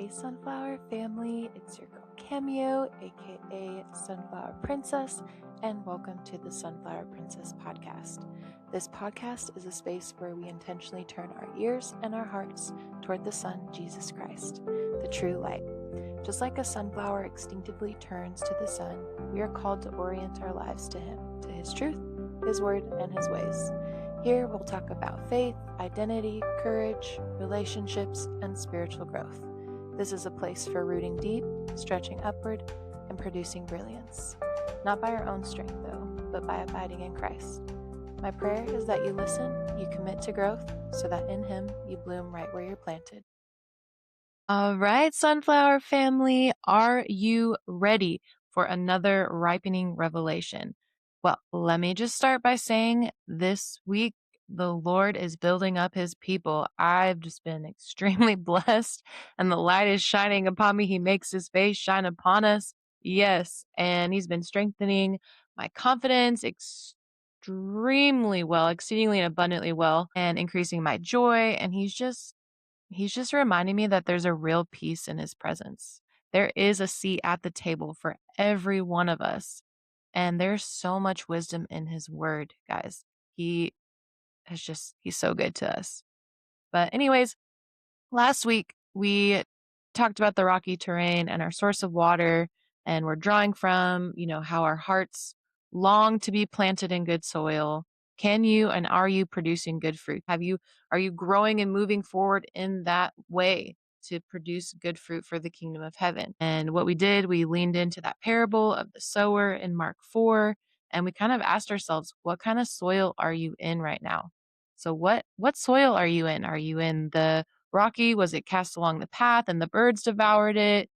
Hey Sunflower family, it's your girl Cameo, aka Sunflower Princess, and welcome to the Sunflower Princess podcast. This podcast is a space where we intentionally turn our ears and our hearts toward the sun, Jesus Christ, the true light. Just like a sunflower instinctively turns to the sun, we are called to orient our lives to Him, to His truth, His word, and His ways. Here we'll talk about faith, identity, courage, relationships, and spiritual growth. This is a place for rooting deep, stretching upward, and producing brilliance. Not by our own strength, though, but by abiding in Christ. My prayer is that you listen, you commit to growth, so that in Him you bloom right where you're planted. All right, Sunflower family, are you ready for another ripening revelation? Well, let me just start by saying this week, the Lord is building up His people. I've just been extremely blessed, and the light is shining upon me. He makes His face shine upon us. Yes, and He's been strengthening my confidence extremely well, exceedingly and abundantly well, and increasing my joy. And He's just reminding me that there's a real peace in His presence. There is a seat at the table for every one of us. And there's so much wisdom in His word, guys. He's so good to us. But, anyways, last week we talked about the rocky terrain and our source of water, and we're drawing from, how our hearts long to be planted in good soil. Can you and are you producing good fruit? Are you growing and moving forward in that way to produce good fruit for the kingdom of heaven? And what we did, we leaned into that parable of the sower in Mark 4, and we kind of asked ourselves, what kind of soil are you in right now? So what soil are you in? Are you in the rocky? Was it cast along the path and the birds devoured it?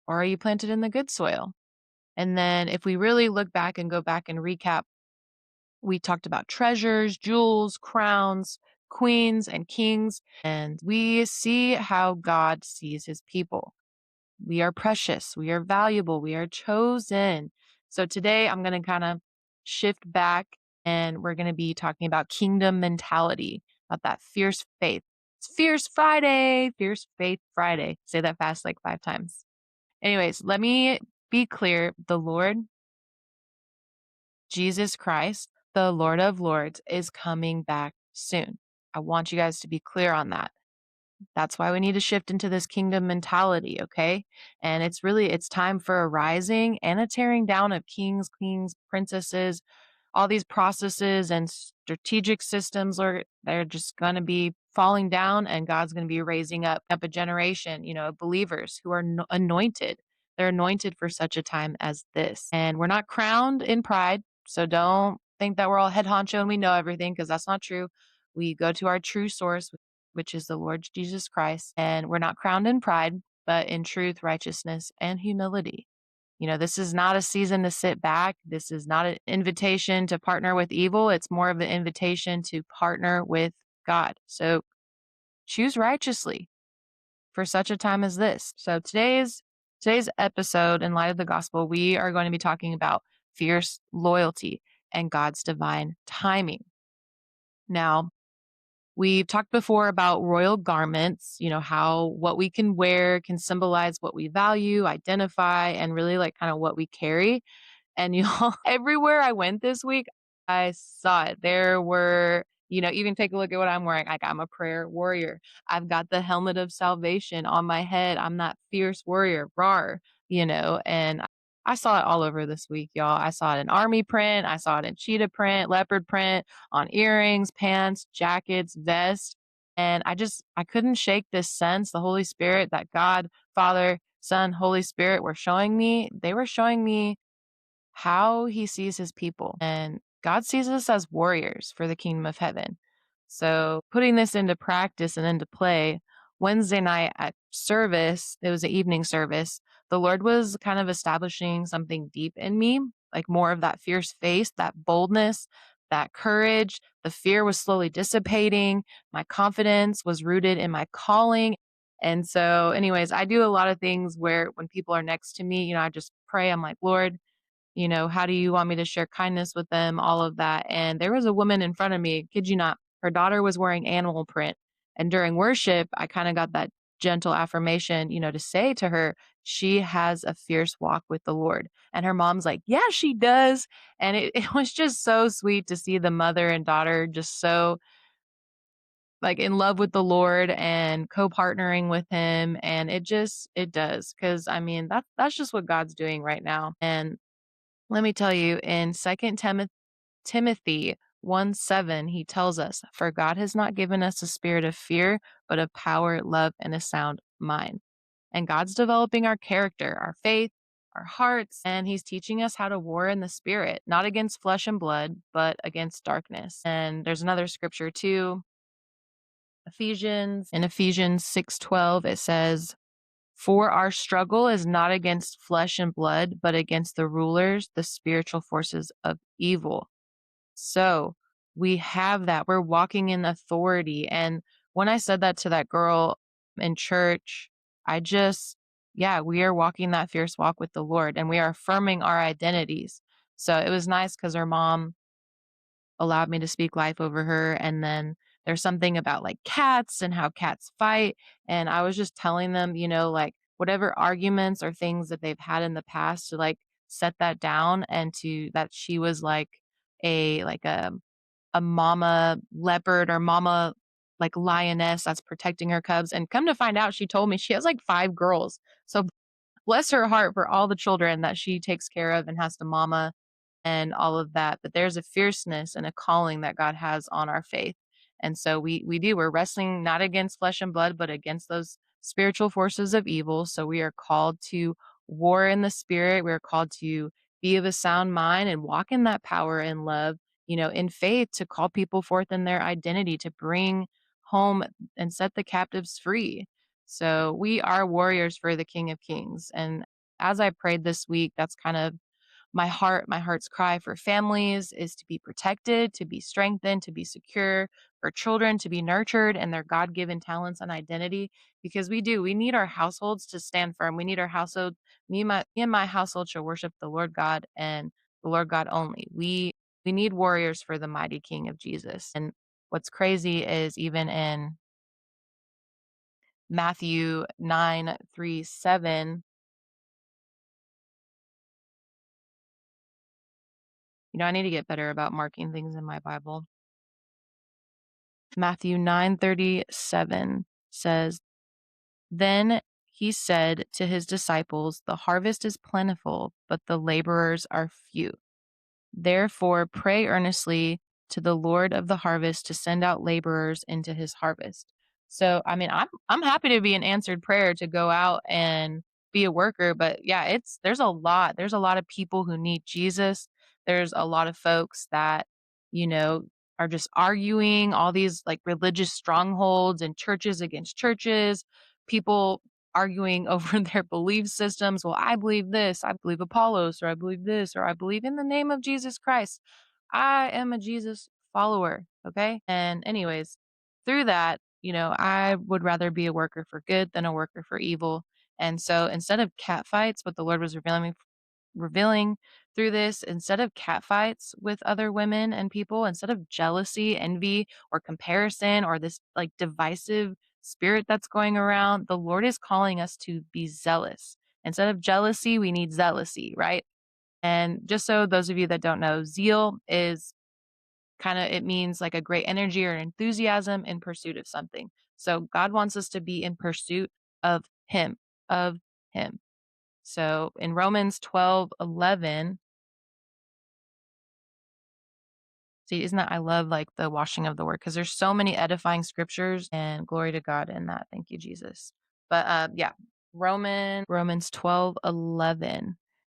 Or are you planted in the good soil? And then if we really look back and go back and recap, we talked about treasures, jewels, crowns, queens, and kings. And we see how God sees His people. We are precious. We are valuable. We are chosen. So today I'm going to kind of shift back and we're going to be talking about kingdom mentality, about that fierce faith. It's Fierce Friday, Fierce Faith Friday. Say that fast like 5 times. Anyways, let me be clear. The Lord, Jesus Christ, the Lord of Lords, is coming back soon. I want you guys to be clear on that. That's why we need to shift into this kingdom mentality, okay? And it's time for a rising and a tearing down of kings, queens, princesses, all these processes and strategic systems they're just going to be falling down, and God's going to be raising up a generation, of believers who are anointed. They're anointed for such a time as this. And we're not crowned in pride, so don't think that we're all head honcho and we know everything, because that's not true. We go to our true source, which is the Lord Jesus Christ. And we're not crowned in pride, but in truth, righteousness, and humility. This is not a season to sit back. This is not an invitation to partner with evil. It's more of an invitation to partner with God. So choose righteously for such a time as this. So today's episode, in light of the gospel, we are going to be talking about fierce loyalty and God's divine timing. Now, we've talked before about royal garments, how what we can wear can symbolize what we value, identify, and really like kind of what we carry. And everywhere I went this week, I saw it. There were, even take a look at what I'm wearing. Like, I'm a prayer warrior. I've got the helmet of salvation on my head. I'm that fierce warrior, rawr, and I saw it all over this week, y'all. I saw it in army print. I saw it in cheetah print, leopard print, on earrings, pants, jackets, vests. And I couldn't shake this sense, the Holy Spirit, that God, Father, Son, Holy Spirit were showing me. They were showing me how He sees His people. And God sees us as warriors for the kingdom of heaven. So putting this into practice and into play, Wednesday night at service, it was an evening service, the Lord was kind of establishing something deep in me, like more of that fierce faith, that boldness, that courage. The fear was slowly dissipating. My confidence was rooted in my calling. And so, anyways, I do a lot of things where when people are next to me, I just pray. I'm like, Lord, how do you want me to share kindness with them? All of that. And there was a woman in front of me, kid you not, her daughter was wearing animal print. And during worship, I kind of got that gentle affirmation, to say to her, she has a fierce walk with the Lord. And her mom's like, yeah, she does. And it was just so sweet to see the mother and daughter just so like in love with the Lord and co-partnering with him. And it does. Cause I mean, that's just what God's doing right now. And let me tell you, in Second Timothy 1:7, he tells us, for God has not given us a spirit of fear, but of power, love, and a sound mind. And God's developing our character, our faith, our hearts, and he's teaching us how to war in the spirit, not against flesh and blood, but against darkness. And there's another scripture too, Ephesians 6:12, it says, for our struggle is not against flesh and blood, but against the rulers, the spiritual forces of evil. So we have that. We're walking in authority. And when I said that to that girl in church, I just, yeah, we are walking that fierce walk with the Lord and we are affirming our identities. So it was nice because her mom allowed me to speak life over her. And then there's something about like cats and how cats fight. And I was just telling them, like whatever arguments or things that they've had in the past to like set that down and to that she was like a mama leopard or mama like lioness that's protecting her cubs. And come to find out, she told me she has like 5 girls. So bless her heart for all the children that she takes care of and has to mama and all of that. But there's a fierceness and a calling that God has on our faith. And so we're wrestling not against flesh and blood, but against those spiritual forces of evil. So we are called to war in the spirit. We're called to be of a sound mind and walk in that power and love, in faith to call people forth in their identity, to bring home and set the captives free. So we are warriors for the King of Kings. And as I prayed this week, that's kind of my heart's cry for families is to be protected, to be strengthened, to be secure, for children to be nurtured and their God-given talents and identity, because we need our households to stand firm. We need our household, me and my household shall worship the Lord God and the Lord God only. We need warriors for the mighty King of Jesus. And what's crazy is even in Matthew 9:3-7, I need to get better about marking things in my Bible. Matthew 9:37 says, then he said to his disciples, the harvest is plentiful, but the laborers are few. Therefore, pray earnestly to the Lord of the harvest to send out laborers into his harvest. So, I mean, I'm happy to be an answered prayer to go out and be a worker, but yeah, there's a lot of people who need Jesus. There's a lot of folks that, you know, are just arguing all these like religious strongholds and churches against churches, people arguing over their belief systems. Well, I believe this, I believe Apollos, or I believe this, or I believe in the name of Jesus Christ. I am a Jesus follower. Okay. And, anyways, through that, I would rather be a worker for good than a worker for evil. And so instead of cat fights, what the Lord was revealing through this, instead of catfights with other women and people, instead of jealousy, envy, or comparison, or this like divisive spirit that's going around, the Lord is calling us to be zealous. Instead of jealousy, we need zealousy, right? And just so those of you that don't know, zeal is it means like a great energy or enthusiasm in pursuit of something. So God wants us to be in pursuit of Him, of Him. So in Romans 12:11, see, isn't that I love like the washing of the word because there's so many edifying scriptures and glory to God in that. Thank you, Jesus. But yeah, Romans 12:11.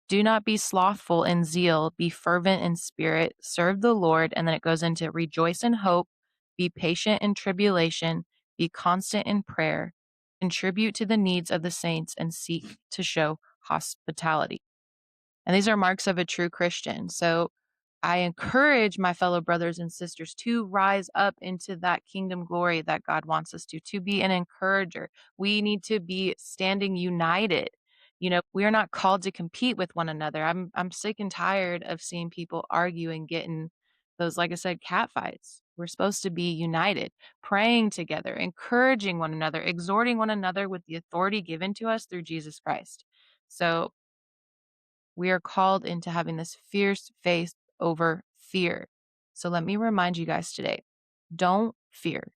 Do not be slothful in zeal, be fervent in spirit, serve the Lord. And then it goes into rejoice in hope, be patient in tribulation, be constant in prayer, contribute to the needs of the saints, and seek to show hospitality. And these are marks of a true Christian. So I encourage my fellow brothers and sisters to rise up into that kingdom glory that God wants us to be an encourager. We need to be standing united. We are not called to compete with one another. I'm sick and tired of seeing people argue and get in those, like I said, cat fights. We're supposed to be united, praying together, encouraging one another, exhorting one another with the authority given to us through Jesus Christ. So we are called into having this fierce faith over fear. So let me remind you guys today, don't fear.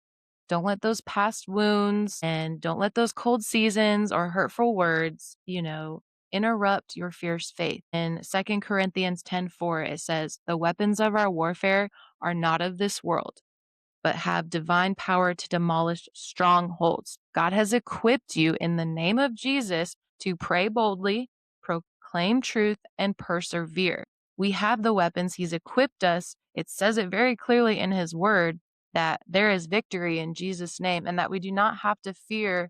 Don't let those past wounds and don't let those cold seasons or hurtful words, interrupt your fierce faith. In 2 Corinthians 10:4, it says, "The weapons of our warfare are not of this world, but have divine power to demolish strongholds." God has equipped you in the name of Jesus to pray boldly, proclaim truth, and persevere. We have the weapons. He's equipped us. It says it very clearly in His word that there is victory in Jesus' name and that we do not have to fear.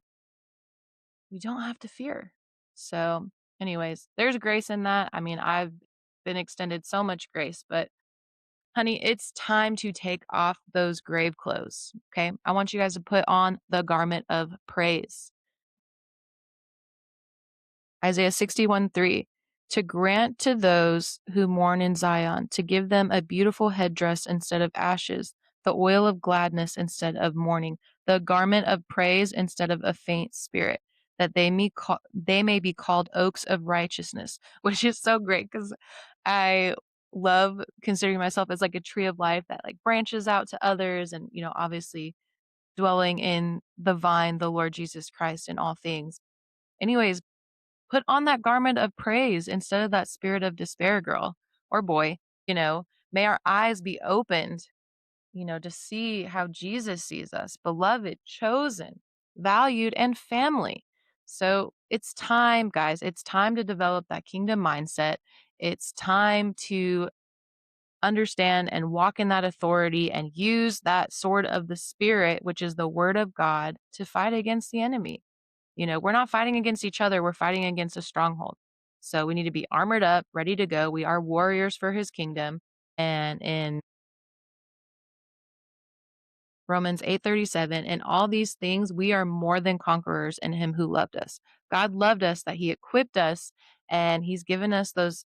We don't have to fear. So, anyways, there's grace in that. I mean, I've been extended so much grace, but honey, it's time to take off those grave clothes. Okay. I want you guys to put on the garment of praise. Isaiah 61:3, to grant to those who mourn in Zion, to give them a beautiful headdress instead of ashes, the oil of gladness instead of mourning, the garment of praise instead of a faint spirit, that they may be called oaks of righteousness, which is so great because I love considering myself as like a tree of life that like branches out to others and, obviously dwelling in the vine, the Lord Jesus Christ in all things. Anyways, put on that garment of praise instead of that spirit of despair, girl or boy. May our eyes be opened, to see how Jesus sees us, beloved, chosen, valued, and family. So it's time, guys. It's time to develop that kingdom mindset. It's time to understand and walk in that authority and use that sword of the Spirit, which is the word of God, to fight against the enemy. We're not fighting against each other, we're fighting against a stronghold. So we need to be armored up, ready to go. We are warriors for His kingdom. And in Romans 8:37, in all these things we are more than conquerors in Him who loved us. God loved us, that He equipped us, and He's given us those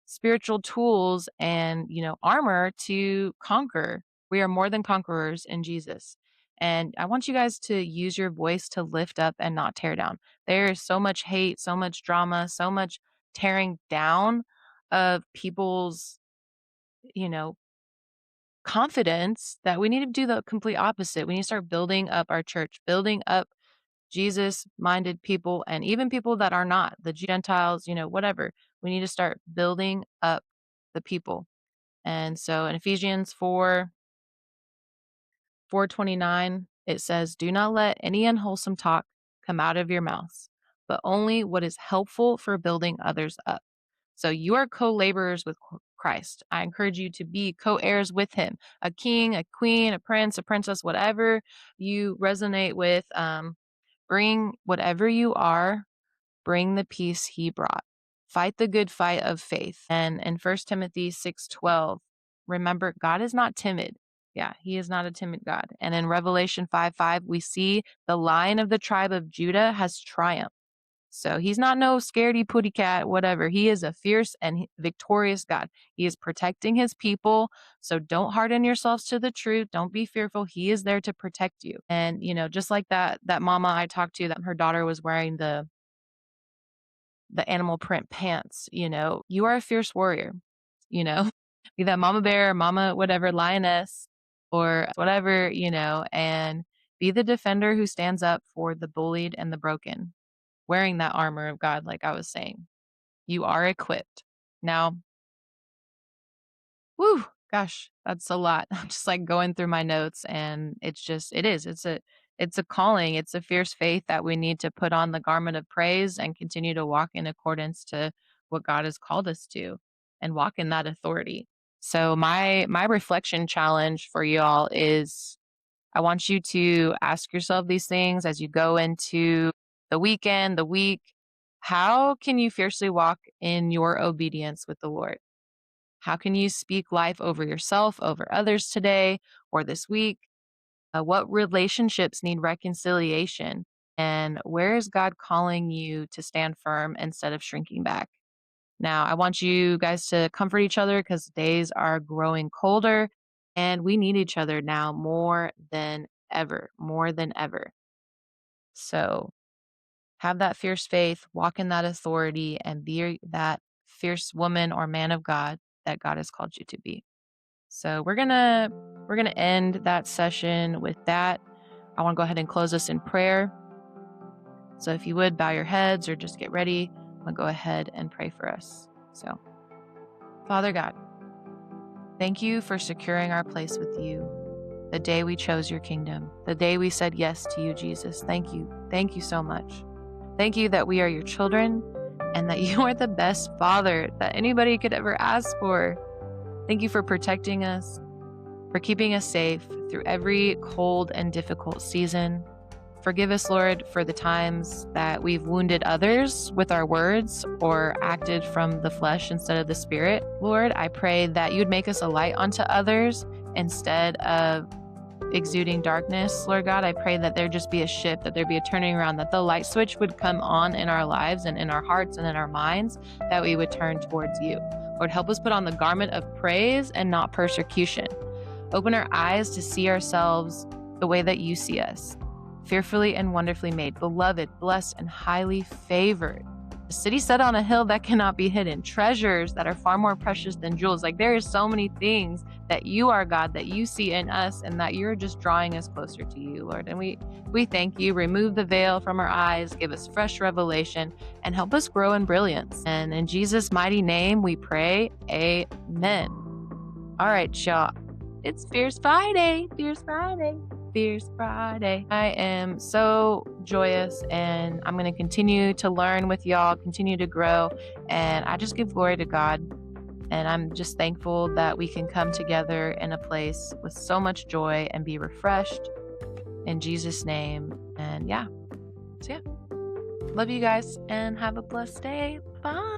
spiritual tools and, armor to conquer. We are more than conquerors in Jesus. And I want you guys to use your voice to lift up and not tear down. There is so much hate, so much drama, so much tearing down of people's, you know, confidence, that we need to do the complete opposite. We need to start building up our church, building up Jesus minded people, and even people that are not, the Gentiles, whatever. We need to start building up the people. And so in Ephesians 4:29, it says, "Do not let any unwholesome talk come out of your mouths, but only what is helpful for building others up." So you are co-laborers with Christ. I encourage you to be co-heirs with Him, a king, a queen, a prince, a princess, whatever you resonate with. Bring whatever you are, bring the peace He brought. Fight the good fight of faith. And in 1 Timothy 6:12, remember, God is not timid. Yeah, He is not a timid God. And in Revelation 5:5, we see the Lion of the tribe of Judah has triumphed. So He's not no scaredy putty cat, whatever. He is a fierce and victorious God. He is protecting His people. So don't harden yourselves to the truth. Don't be fearful. He is there to protect you. And, just like that mama I talked to, that her daughter was wearing the animal print pants, you are a fierce warrior, you know, be that mama bear, mama, whatever, lioness, or whatever, and be the defender who stands up for the bullied and the broken, wearing that armor of God, like I was saying. You are equipped. Now, whew, gosh, that's a lot. I'm just like going through my notes, and it's a calling. It's a fierce faith that we need to put on the garment of praise and continue to walk in accordance to what God has called us to and walk in that authority. So my reflection challenge for you all is, I want you to ask yourself these things as you go into the weekend, the week. How can you fiercely walk in your obedience with the Lord? How can you speak life over yourself, over others today or this week? What relationships need reconciliation? And where is God calling you to stand firm instead of shrinking back? Now, I want you guys to comfort each other because days are growing colder. And we need each other now more than ever, more than ever. So have that fierce faith, walk in that authority, and be that fierce woman or man of God that God has called you to be. So we're gonna end that session with that. I want to go ahead and close us in prayer. So if you would bow your heads or just get ready, I'm gonna go ahead and pray for us. So, Father God, thank you for securing our place with you the day we chose your kingdom, the day we said yes to you, Jesus. Thank you. Thank you so much. Thank you that we are your children and that you are the best father that anybody could ever ask for. Thank you for protecting us, for keeping us safe through every cold and difficult season. Forgive us, Lord, for the times that we've wounded others with our words or acted from the flesh instead of the spirit. Lord, I pray that you'd make us a light unto others instead of exuding darkness. Lord God, I pray that there just be a shift, that there be a turning around, that the light switch would come on in our lives and in our hearts and in our minds, that we would turn towards you. Lord, help us put on the garment of praise and not persecution. Open our eyes to see ourselves the way that you see us, fearfully and wonderfully made, beloved, blessed, and highly favored. A city set on a hill that cannot be hidden, treasures that are far more precious than jewels. Like there is so many things that you are, God, that you see in us and that you're just drawing us closer to you, Lord. And we thank you. Remove the veil from our eyes, give us fresh revelation, and help us grow in brilliance. And in Jesus' mighty name we pray, amen. All right, y'all. It's Fierce Friday. Fierce Friday. Fierce Friday. I am so joyous and I'm going to continue to learn with y'all, continue to grow. And I just give glory to God. And I'm just thankful that we can come together in a place with so much joy and be refreshed in Jesus' name. And yeah. So yeah. Love you guys and have a blessed day. Bye.